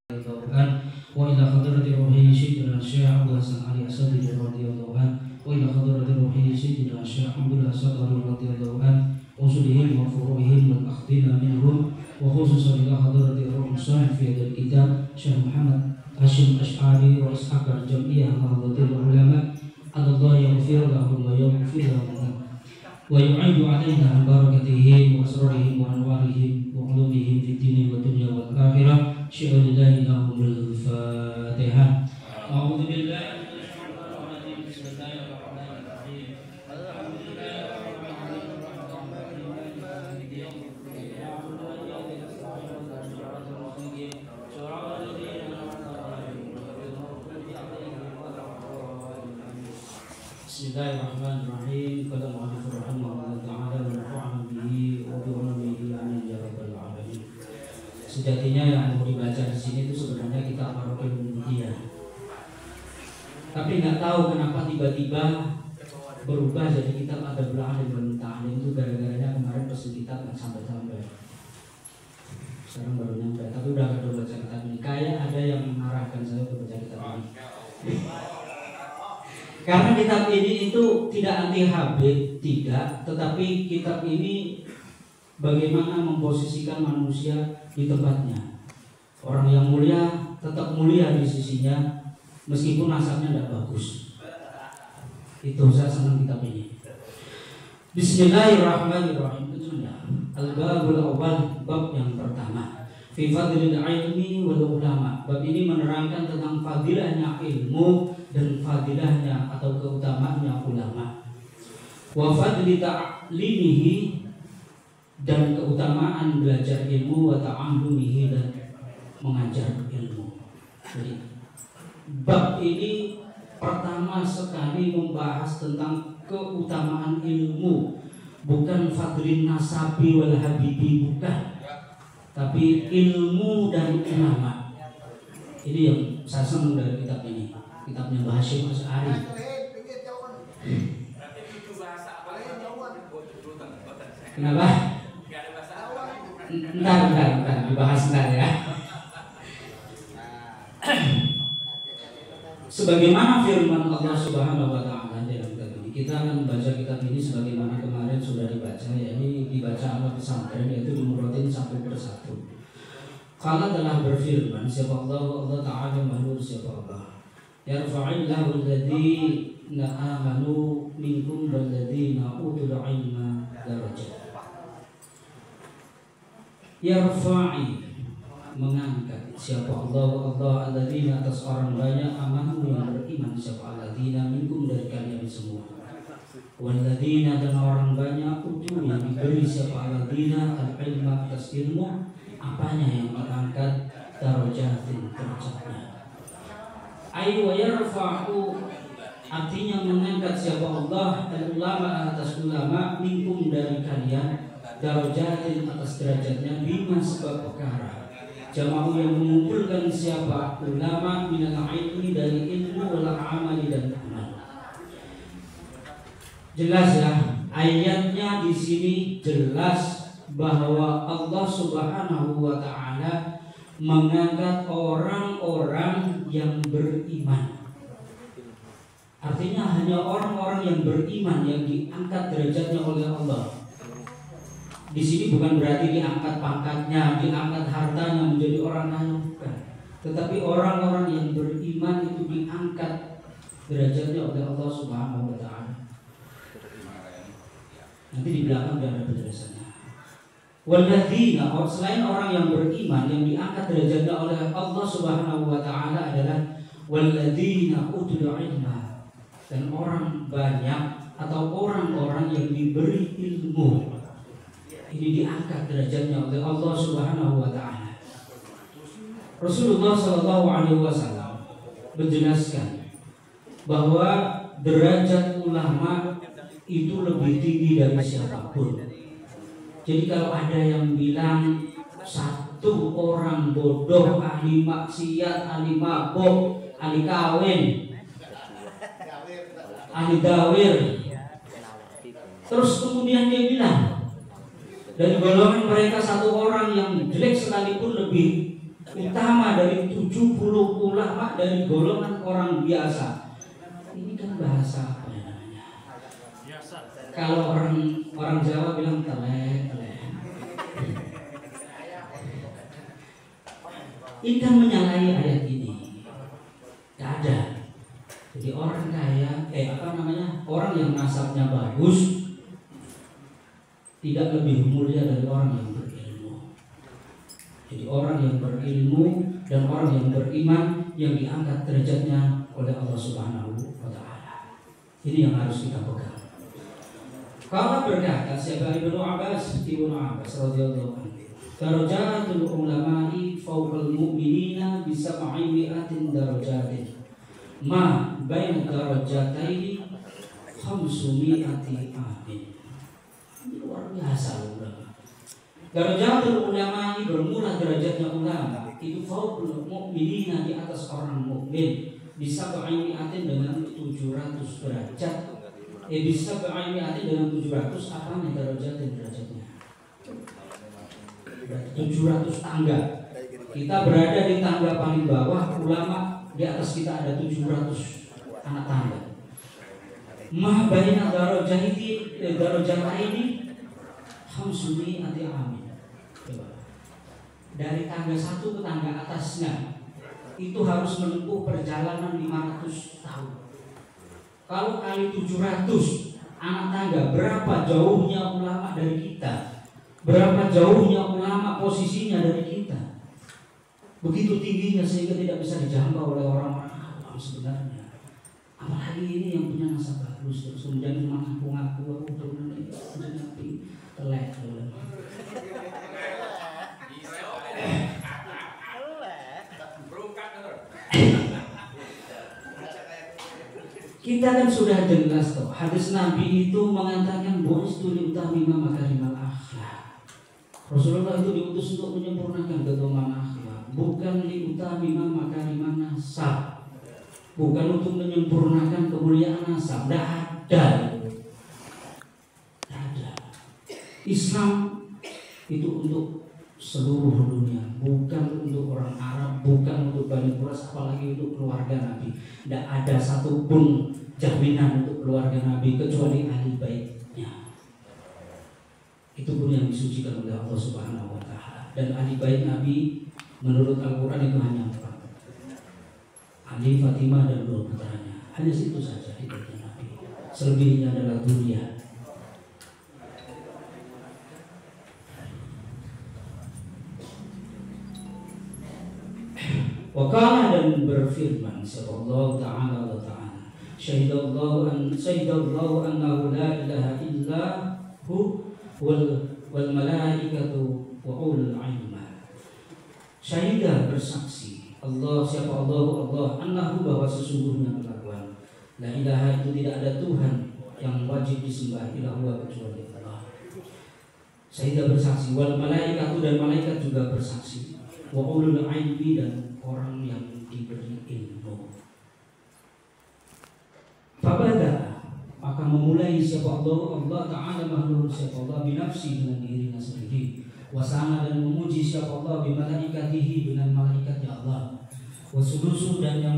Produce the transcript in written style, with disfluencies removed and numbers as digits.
وإلى حضرة روحه سيدنا الشيخ عبد الحسن علي أسدي رضي الله عنه وإلى حضرة روحه سيدنا الشيخ عبد الحسن رضي الله عنه وصلهم وفروعهم والأخذين منهم وخصوصا إلى حضرة الروح الصالح في هذا الكتاب شيخ محمد هاشم أشعري وإسحاق الجمعية حضرة العلماء أن الله يغفر لهم ويغفر لهم ويعيد علينا من بركتهم وأسرارهم وأنوارهم وعلومهم في الدين والدنيا والآخرة شيء لله لهم الفاتحة. أعوذ بالله من الشيطان الرجيم بسم الله الرحمن الرحيم الحمد لله رب العالمين الرحمن الرحيم مالك يوم الدين نعبد وإياك نستعين اهدنا الصراط المستقيم صراط الذين أنعمت عليهم غير المغضوب عليهم ولا الضالين. بسم الله الرحمن الرحيم. قال المؤلف رحمه الله تعالى ونفعنا به وبعلومه آمين يا rabbal alamin. Sejatinya yang mau dibaca di sini itu sebenarnya kitab Marokil Mutia. Tapi nggak tahu kenapa tiba-tiba berubah jadi kitab Adabul Alim wal Muta'allim. Itu gara-garanya kemarin pesan kitab nggak sampai-sampai. Sekarang baru nyampe. Tapi udah ada baca kitab ini. Kayak ada yang mengarahkan saya untuk baca kitab ini. Karena kitab ini itu tidak anti Habib, tidak. Tetapi kitab ini bagaimana memposisikan manusia di tempatnya. Orang yang mulia tetap mulia di sisinya meskipun nasabnya tidak bagus. Itu saya senang kitab ini. Bismillahirrahmanirrahim. Al-Babul Awwal, bab yang pertama. Fi fadlil ilmi wal ulama. Bab ini menerangkan tentang fadilahnya ilmu dan fadilahnya atau keutamaannya ulama. Wa fadli ta'limihi, dan keutamaan belajar ilmu, wa ta'allumihi, dan mengajar ilmu. Jadi bab ini pertama sekali membahas tentang keutamaan ilmu, bukan fadlin nasabi wal habibi, bukan, tapi ilmu dan ulama. Ini yang saya senang dari kitab ini, kitabnya Mbah Hashim Asy'ari. Kenapa? Entar dibahas entar ya. Sebagaimana firman Allah Subhanahu wa taala dalam kitab ini, kita akan membaca kitab ini sebagaimana kemarin sudah dibaca, yakni dibaca ala pesantren, yaitu dimuratin satu persatu. Kalau telah berfirman, siapa Allah Ta'ala mahluk siapa Allah. Yarfa'illahu alladhina amanu minkum walladhina utul ilma darajat. Yarfa'i, mengangkat, siapa Allah alladzina, atas orang banyak, amanu yang beriman, siapa alladzina minkum, dari kalian semua, walladzina, dan orang banyak, utul yang diberi, siapa alladzina al-ilma, atas ilmu. Apanya yang diangkat? Darajatin, derajatnya. Ay wa yarfa'u, artinya mengangkat siapa Allah al-ulama, atas ulama, minkum, dari kalian, darajatin, atas derajatnya, bima, sebab perkara jama'u yang mengumpulkan siapa ulama, minal ilmi, dari ilmu, wal amali, dan amal. Jelas ya, ayatnya di sini jelas bahwa Allah Subhanahu wa taala mengangkat orang-orang yang beriman. Artinya hanya orang-orang yang beriman yang diangkat derajatnya oleh Allah. Di sini bukan berarti diangkat pangkatnya, diangkat hartanya menjadi orang kaya, bukan. Tetapi orang-orang yang beriman itu diangkat derajatnya oleh Allah Subhanahu wa taala. Nanti di belakang ada penjelasannya. Walladzina, selain orang yang beriman yang diangkat derajatnya oleh Allah Subhanahu wa taala adalah walladzina utul ilma, dan orang banyak atau orang-orang yang diberi ilmu. Ini diangkat derajatnya oleh Allah Subhanahu wa taala. Rasulullah sallallahu alaihi wasallam menjelaskan bahwa derajat ulama itu lebih tinggi dari siapapun. Jadi kalau ada yang bilang satu orang bodoh, ahli maksiat, ahli mabuk, ahli kawin, ahli dawir, terus kemudian dia bilang dari golongan mereka satu orang yang jelek sekalipun lebih utama dari 70 ulama dari golongan orang biasa. Ini kan bahasa apa ya namanya? Kalau orang Jawa bilang telek. Ini kan menyalahi ayat ini. Gak ada. Jadi orang kaya, orang yang nasabnya bagus tidak lebih mulia dari orang yang berilmu. Jadi orang yang berilmu dan orang yang beriman yang diangkat derajatnya oleh Allah Subhanahu wa Ta'ala. Ini yang harus kita pegang. Kalau berkata siapa Ibnu Abbas radhiyallahu anhu, darajatul ulama'i fawqal mu'minina bi 700 darajatin. Ma baina darajataini 500 amin. Ini luar biasa ulama. Darajatul ulama ini bermula derajatnya ulama itu fawqal mu'minina, di atas orang mukmin, bisa ba'imiatin dengan 700 derajat. Bisa ba'imiatin dengan 700 apa nih derajatnya? 700 tangga. Kita berada di tangga paling bawah, ulama di atas kita ada 700 anak tangga. Ma baina darajataini 500 amin. Dari tangga satu ke tangga atasnya itu harus menempuh perjalanan 500 tahun. Kalau kali 700 anak tangga, berapa jauhnya ulama dari kita? Berapa jauhnya ulama posisinya dari kita? Begitu tingginya sehingga tidak bisa dijangkau oleh orang-orang awam sebenarnya. Apalagi ini yang punya nasab bagus, terus kemudian mengaku-ngaku aku turun ini Nabi telek. Kita kan sudah jelas toh, hadis Nabi itu mengatakan bu'istu liutamima makarimal akhlak. Rasulullah itu diutus untuk menyempurnakan keutamaan akhlak, bukan liutamima makariman nasab, bukan untuk menyempurnakan kemuliaan nasab. Tidak ada. Islam itu untuk seluruh dunia, bukan untuk orang Arab, bukan untuk Bani Quraisy, apalagi untuk keluarga Nabi. Tidak ada satupun jaminan untuk keluarga Nabi kecuali ahli baitnya. Itu pun yang disucikan oleh Allah Subhanahu wa Ta'ala. Dan ahli bait Nabi menurut Al-Quran itu hanya 4: Ali, Fatimah, dan 2 putranya. Hanya situ saja hidupnya Nabi. Selebihnya adalah dunia. Wakala, dan berfirman Allah Ta'ala wa Ta'ala, Syahidallahu annahu la ilaha illa hu wal malaikatu wa ulul ilma. Syahidah, bersaksi Allah, siapa Allah, annahu, bahwa sesungguhnya kelakuan, la ilaha itu tidak ada Tuhan yang wajib disembah illallah kecuali Allah. Syahidah bersaksi, wal malaikatu, dan malaikat juga bersaksi, wa ulul ilmi, dan orang yang diberi ilmu. Fabada, maka memulai siapa Allah Ta'ala makhluk siapa Allah binafsi, dengan dirinya sendiri, wasana, dan memuji siapa Allah bimalaikatihi, dengan malaikatnya Allah, wasudusu, dan yang